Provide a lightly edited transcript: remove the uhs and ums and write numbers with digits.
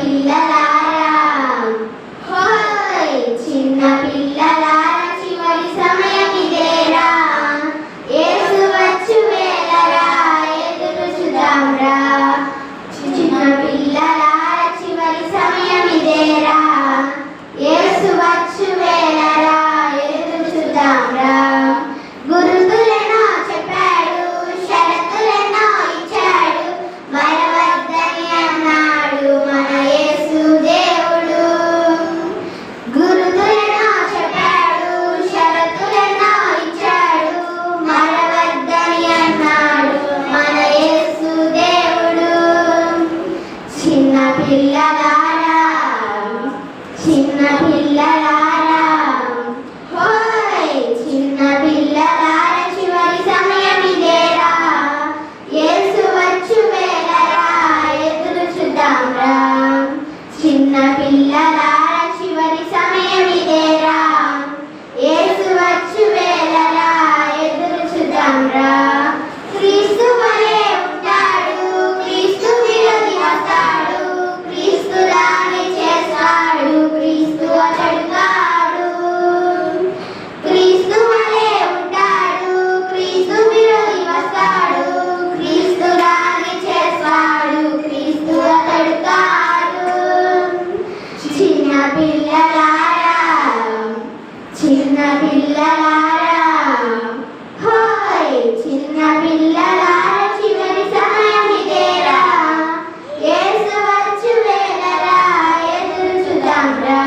పిల్లలారా హోయ్ చిన్న పిల్లలారా చివరి సమయం ఇదేరా యేసు వచ్చు వేళరా ఎదురు చూద్దాంరా చిన్న పిల్లలారా చివరి సమయం ఇదేరా యేసు వచ్చు వేళరా ఎదురు చూద్దాంరా గురుతులెన్నో చెప్పాడు షరతులెన్నో ఇచ్చాడు మరవద్దని అన్నాడు మన యేసు దేవుడు గురుతులెన్నో చెప్పాడు షరతులెన్నో ఇచ్చాడు మరవద్దని అన్నాడు మన యేసు దేవుడు చిన్న పిల్లలారా హోయ్ చిన్న పిల్లలారా చివరి సమయం ఇదేరా యేసు వచ్చు వేళరా ఎదురు చూద్దాంరా చిన్న పిల్లలారా చివరి సమయం ఇదేరా యేసు వచ్చు వేళరా ఎదురు చూద్దాంరా క్రీస్తు వలె ఉంటాడు క్రీస్తు విరోధి వస్తాడు క్రీస్తు దాని చేస్తాడు క్రీస్తు అతడు కాడు క్రీస్తు వలె ఉంటాడు క్రీస్తు విరోధి వస్తాడు క్రీస్తు దాని చేస్తాడు క్రీస్తు అతడు కాడు చిన్న పిల్లలారా హోయ్ చిన్న పిల్లలారా చివరి సమయం ఇదేరా యేసు వచ్చు వేళరా ఎదురు చూద్దాంరా